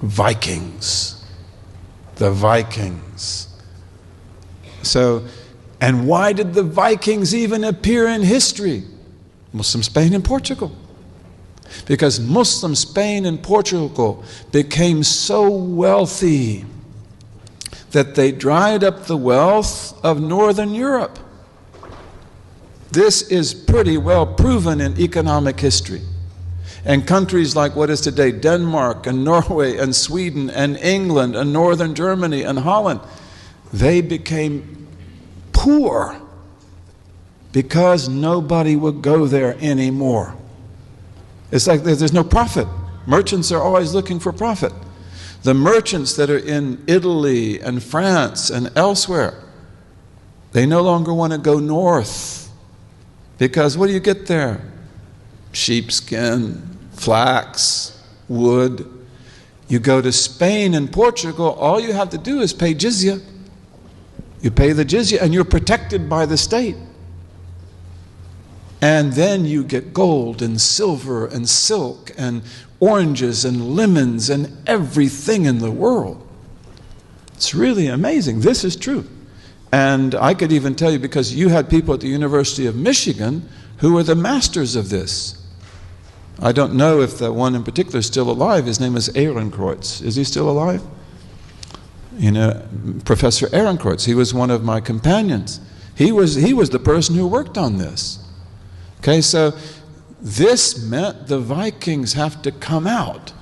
Vikings. The Vikings. So, and why did the Vikings even appear in history? Muslim Spain and Portugal. Because Muslim Spain and Portugal became so wealthy that they dried up the wealth of Northern Europe. This is pretty well proven in economic history. And countries like what is today Denmark and Norway and Sweden and England and Northern Germany and Holland, they became poor because nobody would go there anymore. It's like there's no profit. Merchants are always looking for profit. The merchants that are in Italy and France and elsewhere, they no longer want to go north because what do you get there? Sheepskin, flax, wood. You go to Spain and Portugal, all you have to do is pay jizya. You pay the jizya and you're protected by the state. And then you get gold and silver and silk and oranges and lemons and everything in the world. It's really amazing. This is true. And I could even tell you, because you had people at the University of Michigan who were the masters of this. I don't know if the one in particular is still alive. His name is Ehrenkreuz. Is he still alive? You know, Professor Ehrenkreuz. He was one of my companions. He was the person who worked on this. Okay, so this meant the Vikings have to come out.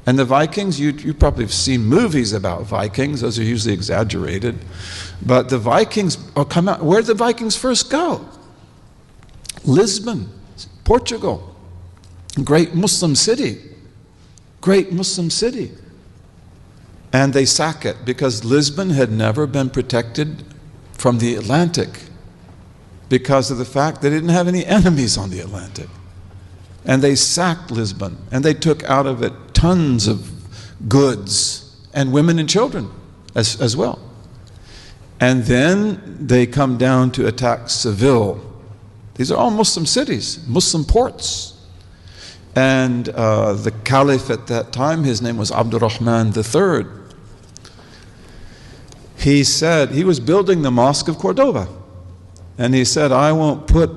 And the Vikings, you probably have seen movies about Vikings. Those are usually exaggerated. But the Vikings will come out. Where did the Vikings first go? Lisbon, Portugal. Great Muslim city. Great Muslim city. And they sack it because Lisbon had never been protected from the Atlantic because of the fact they didn't have any enemies on the Atlantic. And they sacked Lisbon, and they took out of it tons of goods and women and children as well. And then they come down to attack Seville. These are all Muslim cities, Muslim ports. And the caliph at that time, his name was Abdurrahman III. He said, he was building the Mosque of Cordoba. And he said, I won't put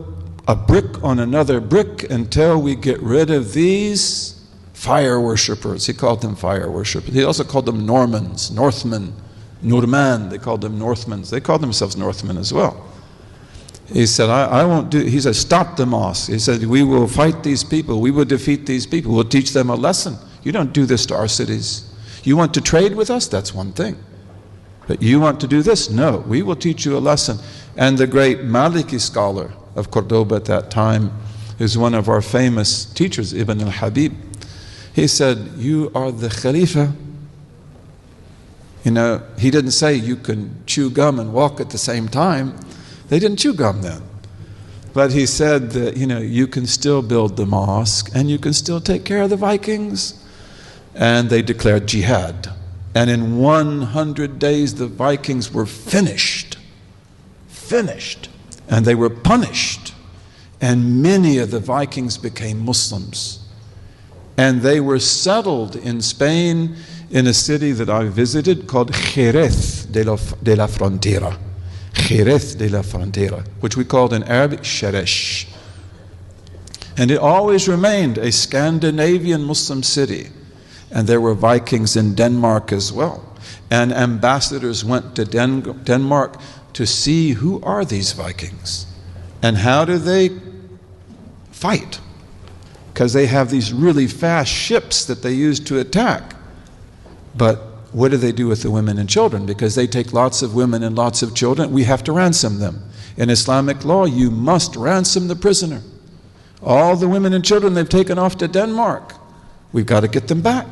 a brick on another brick until we get rid of these fire worshippers. He called them fire worshippers. He also called them Normans, Northmen, Nurman. They called them Northmans. They called themselves Northmen as well. He said, I won't do, he said, stop the mosque. He said, we will fight these people. We will defeat these people. We'll teach them a lesson. You don't do this to our cities. You want to trade with us? That's one thing. But you want to do this? No, we will teach you a lesson. And the great Maliki scholar of Cordoba at that time is one of our famous teachers, Ibn al-Habib. He said, you are the Khalifa. You know, he didn't say you can chew gum and walk at the same time. They didn't chew gum then. But he said that, you know, you can still build the mosque and you can still take care of the Vikings. And they declared jihad. And in 100 days, the Vikings were finished. Finished. And they were punished. And many of the Vikings became Muslims. And they were settled in Spain in a city that I visited called Jerez de la Frontera. Jerez de la Frontera, which we called in Arabic Sheresh. And it always remained a Scandinavian Muslim city. And there were Vikings in Denmark as well. And ambassadors went to Denmark to see who are these Vikings and how do they fight. Because they have these really fast ships that they use to attack. But what do they do with the women and children? Because they take lots of women and lots of children. We have to ransom them. In Islamic law, you must ransom the prisoner. All the women and children they've taken off to Denmark, we've got to get them back.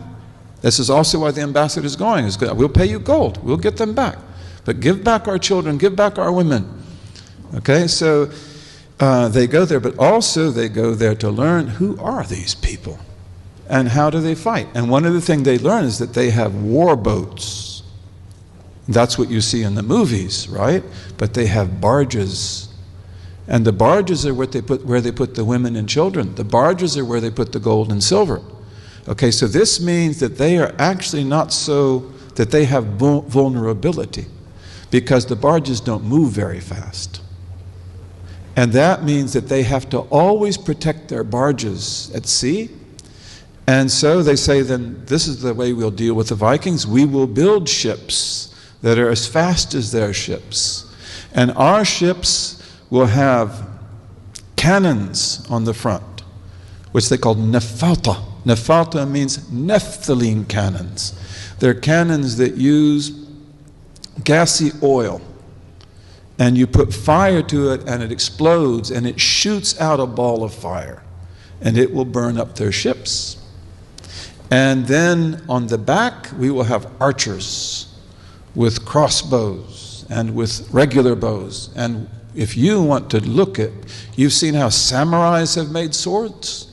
This is also why the ambassador is going. We'll pay you gold. We'll get them back. But give back our children. Give back our women. Okay, so they go there. But also they go there to learn who are these people and how do they fight. And one of the things they learn is that they have war boats. That's what you see in the movies, right? But they have barges. And the barges are where they put the women and children. The barges are where they put the gold and silver. Okay, so this means that they are actually not so, that they have vulnerability, because the barges don't move very fast. And that means that they have to always protect their barges at sea. And so they say, then this is the way we'll deal with the Vikings. We will build ships that are as fast as their ships. And our ships will have cannons on the front, which they call nefata. Nefata means naphthalene cannons. They're cannons that use gassy oil. And you put fire to it and it explodes and it shoots out a ball of fire. And it will burn up their ships. And then on the back, we will have archers with crossbows and with regular bows. And if you want to look at, you've seen how samurais have made swords.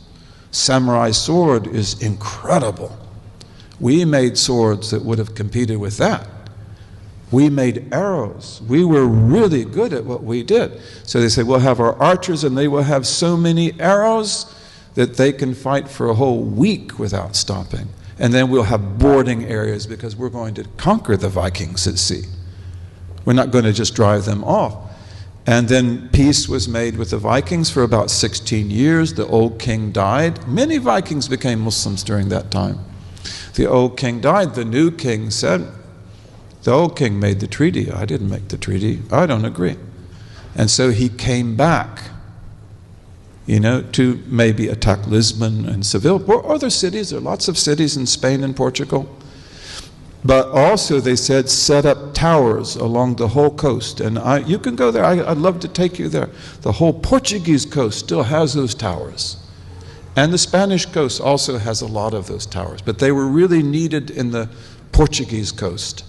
Samurai sword is incredible. We made swords that would have competed with that. We made arrows. We were really good at what we did. So they say, we'll have our archers and they will have so many arrows that they can fight for a whole week without stopping. And then we'll have boarding areas because we're going to conquer the Vikings at sea. We're not going to just drive them off. And then peace was made with the Vikings for about 16 years. The old king died. Many Vikings became Muslims during that time. The old king died. The new king said, the old king made the treaty. I didn't make the treaty. I don't agree. And so he came back, to maybe attack Lisbon and Seville, or other cities. There are lots of cities in Spain and Portugal. But also they said, set up towers along the whole coast. And you can go there. I'd love to take you there. The whole Portuguese coast still has those towers. And the Spanish coast also has a lot of those towers. But they were really needed in the Portuguese coast.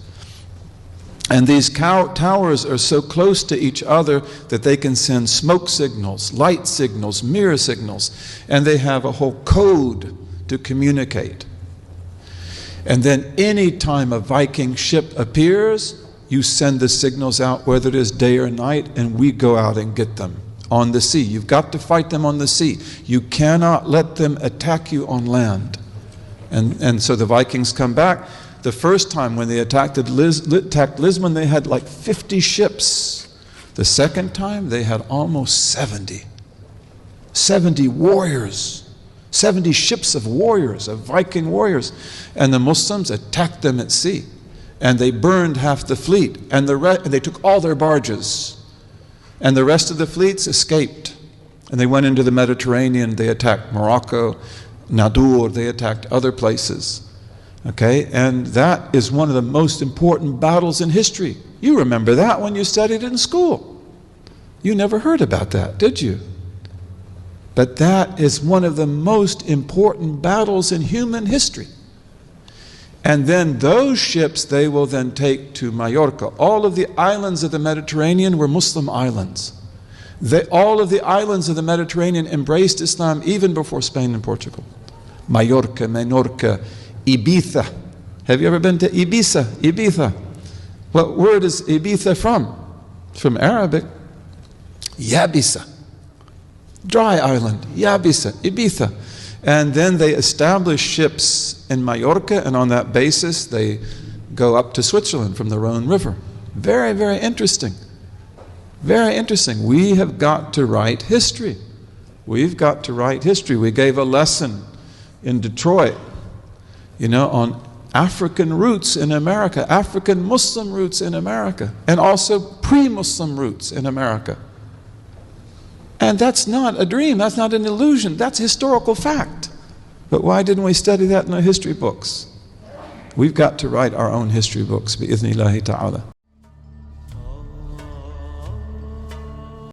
And these towers are so close to each other that they can send smoke signals, light signals, mirror signals, and they have a whole code to communicate. And then any time a Viking ship appears, you send the signals out, whether it is day or night, and we go out and get them on the sea. You've got to fight them on the sea. You cannot let them attack you on land. And so the Vikings come back. The first time when they attacked Lisbon, they had like 50 ships. The second time, they had almost 70. 70 warriors. 70 ships of warriors, of Viking warriors. And the Muslims attacked them at sea. And they burned half the fleet. And they took all their barges. And the rest of the fleets escaped. And they went into the Mediterranean. They attacked Morocco, Nadur. They attacked other places. Okay, and that is one of the most important battles in history. You remember that when you studied in school. You never heard about that, did you? But that is one of the most important battles in human history. And then those ships, they will then take to Mallorca. All of the islands of the Mediterranean were Muslim islands. All of the islands of the Mediterranean embraced Islam even before Spain and Portugal. Mallorca, Menorca, Ibiza. Have you ever been to Ibiza? Ibiza. What word is Ibiza from? From Arabic. Yabisa. Dry island. Yabisa. Ibiza. And then they establish ships in Mallorca, and on that basis they go up to Switzerland from the Rhone River. Very, very interesting. Very interesting. We have got to write history. We've got to write history. We gave a lesson in Detroit, on African roots in America, African Muslim roots in America, and also pre-Muslim roots in America. And that's not a dream, that's not an illusion, that's historical fact. But why didn't we study that in our history books? We've got to write our own history books, bi-idhnillahi ta'ala.